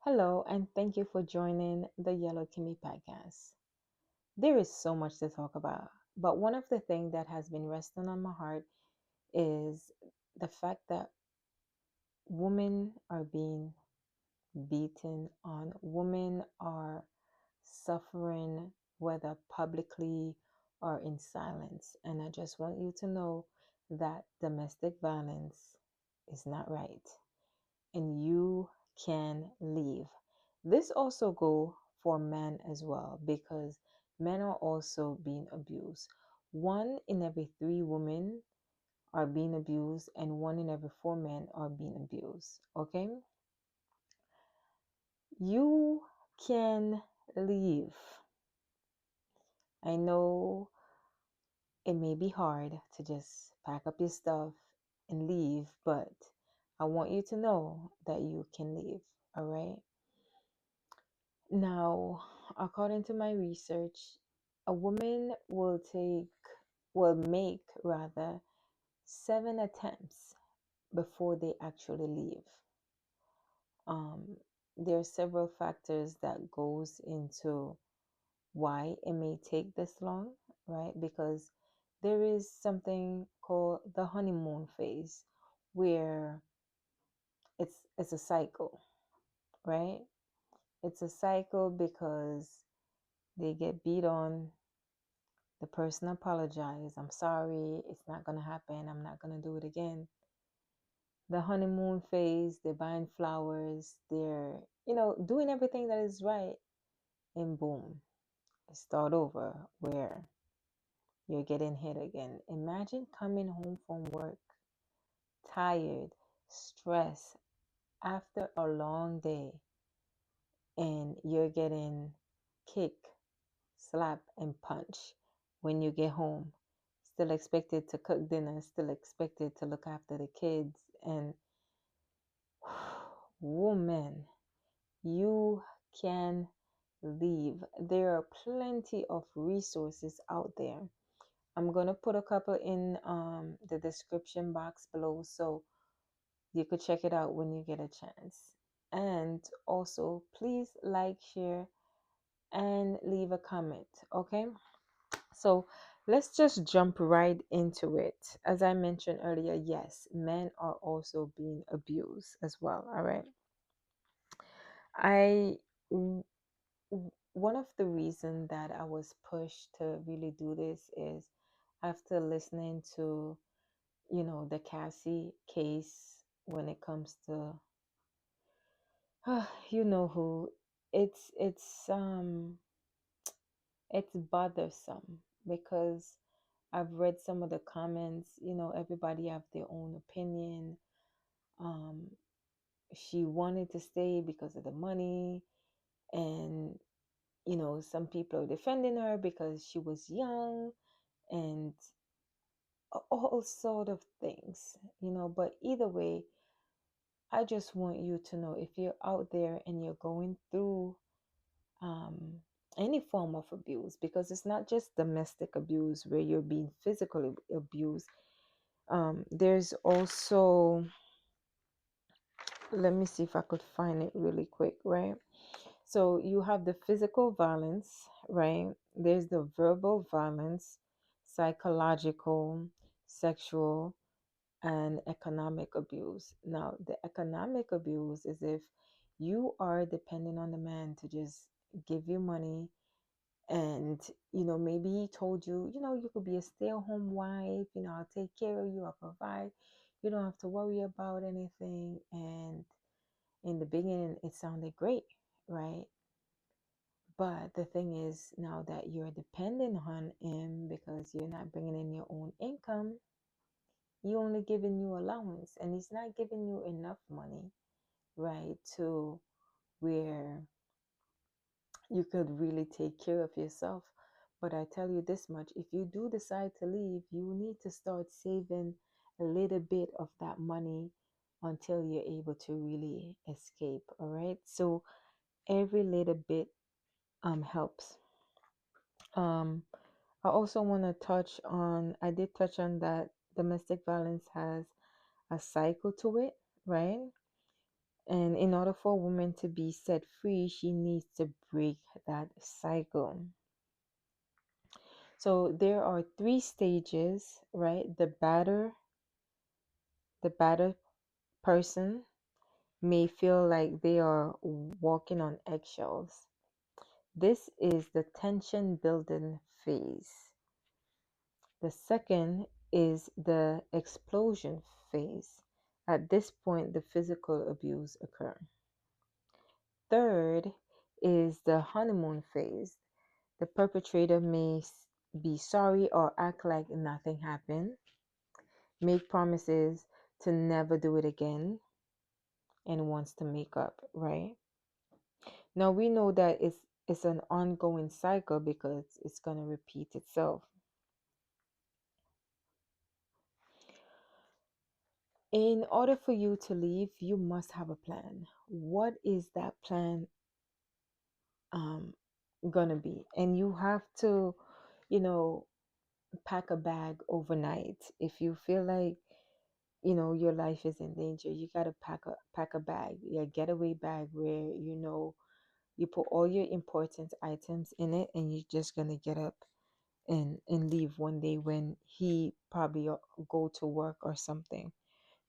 Hello, and thank you for joining the Yellow Kimmie podcast. There is so much to talk about, but one of the things that has been resting on my heart is the fact that women are being beaten on, women are suffering, whether publicly or in silence. And I just want you to know that domestic violence is not right. And you can leave. This also go for men as well because men are also being abused. One in every three women are being abused and one in every four men are being abused. Okay? You can leave. I know it may be hard to just pack up your stuff and leave, but I want you to know that you can leave. All right? Now, according to my research, a woman will make rather 7 attempts before they actually leave. Um, there are several factors that goes into why it may take this long, right? Because there is something called the honeymoon phase where it's a cycle, right? It's a cycle because they get beat on. The person apologized. I'm sorry. It's not going to happen. I'm not going to do it again. The honeymoon phase, they're buying flowers. They're, doing everything that is right. And boom, start over where you're getting hit again. Imagine coming home from work, tired, stressed, after a long day, and you're getting kicked, slap, and punch when you get home. Still expected to cook dinner, still expected to look after the kids. And woman, you can leave. There are plenty of resources out there. I'm going to put a couple in the description box below so you could check it out when you get a chance. And also, please like, share, and leave a comment. Okay? So let's just jump right into it. As I mentioned earlier, yes, men are also being abused as well. All right. I w- One of the reasons that I was pushed to really do this is after listening to, the Cassie case when it comes to, you know who, it's it's bothersome because I've read some of the comments. Everybody have their own opinion. Um, she wanted to stay because of the money, and some people are defending her because she was young, and all sort of things. But either way, I just want you to know if you're out there and you're going through um, any form of abuse, because it's not just domestic abuse where you're being physically abused. There's also, let me see if I could find it really quick, right? So you have the physical violence, right? There's the verbal violence, psychological, sexual, and economic abuse. Now, the economic abuse is if you are depending on the man to just give you money, and maybe he told you, you could be a stay-at-home wife, I'll take care of you, I'll provide, you don't have to worry about anything. And in the beginning it sounded great, right? But the thing is, now that you're dependent on him because you're not bringing in your own income, he only giving you allowance, and he's not giving you enough money, right, to where you could really take care of yourself. But I tell you this much, if you do decide to leave, you need to start saving a little bit of that money until you're able to really escape. All right. So every little bit helps. Um I also want to I did touch on that domestic violence has a cycle to it, right? And in order for a woman to be set free, she needs to break that cycle. So there are three stages, right? The battered person may feel like they are walking on eggshells. This is the tension building phase. The second is the explosion phase. At this point, the physical abuse occurs. Third is the honeymoon phase. The perpetrator may be sorry or act like nothing happened, make promises to never do it again, and wants to make up, right? Now we know that it's an ongoing cycle because it's going to repeat itself. In order for you to leave, you must have a plan. What is that plan um gonna be? And you have to, you know, pack a bag overnight. If you feel like, your life is in danger, you gotta pack a bag, a getaway bag where you put all your important items in it, and you're just gonna get up and leave one day when he probably go to work or something.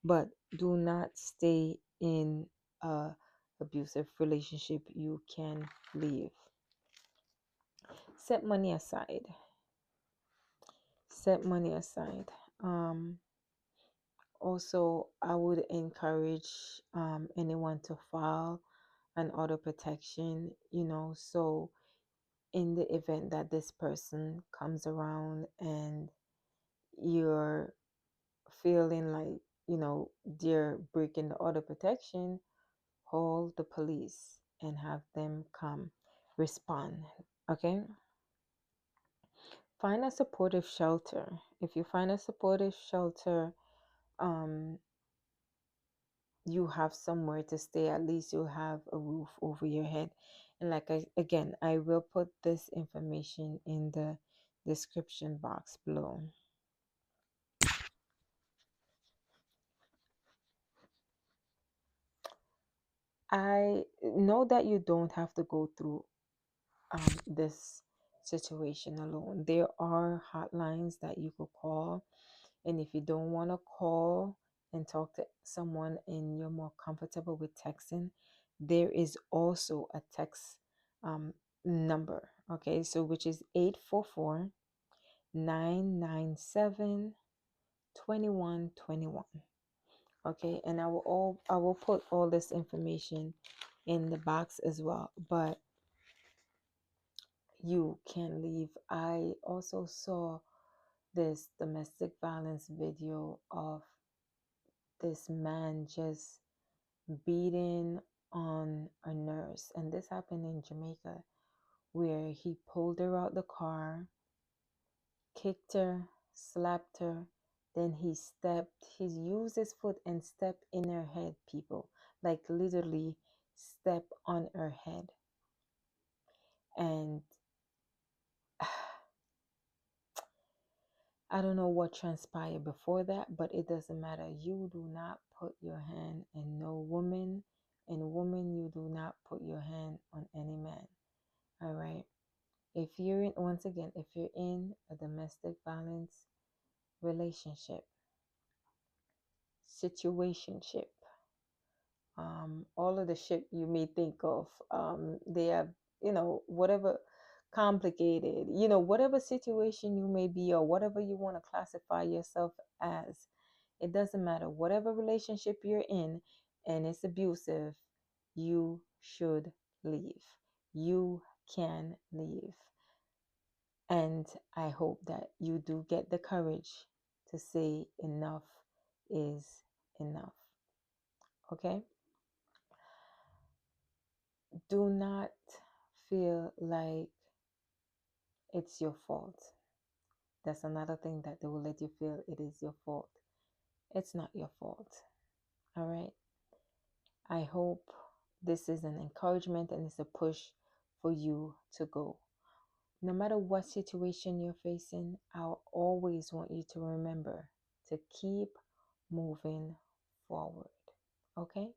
But do not stay in a abusive relationship. You can leave. Set money aside. Set money aside. Also, I would encourage anyone to file an order protection, so in the event that this person comes around and you're feeling like, they're breaking the order protection, call the police and have them come respond. Okay? Find a supportive shelter. If you find a supportive shelter, um, you have somewhere to stay. At least you'll have a roof over your head. And I will put this information in the description box below. I know that you don't have to go through this situation alone. There are hotlines that you could call, and if you don't want to call and talk to someone and you're more comfortable with texting, there is also a text um, number. Okay, so which is 844-997-2121. Okay, and I will put all this information in the box as well. But you can leave. I also saw this domestic violence video of this man just beating on a nurse, and this happened in Jamaica, where he pulled her out the car, kicked her, slapped her, then he's used his foot and stepped in her head, people, like literally step on her head. And I don't know what transpired before that, but it doesn't matter. You do not put your hand in no woman, and woman, you do not put your hand on any man. All right. If you're in a domestic violence relationship, situationship, all of the shit you may think of, they have, whatever complicated, whatever situation you may be, or whatever you want to classify yourself as, it doesn't matter. Whatever relationship you're in and it's abusive, you should leave. You can leave. And I hope that you do get the courage to say enough is enough. Okay? Do not feel like it's your fault. That's another thing that they will let you feel it is your fault. It's not your fault. All right? I hope this is an encouragement and it's a push for you to go. No matter what situation you're facing, I'll always want you to remember to keep moving forward. Okay?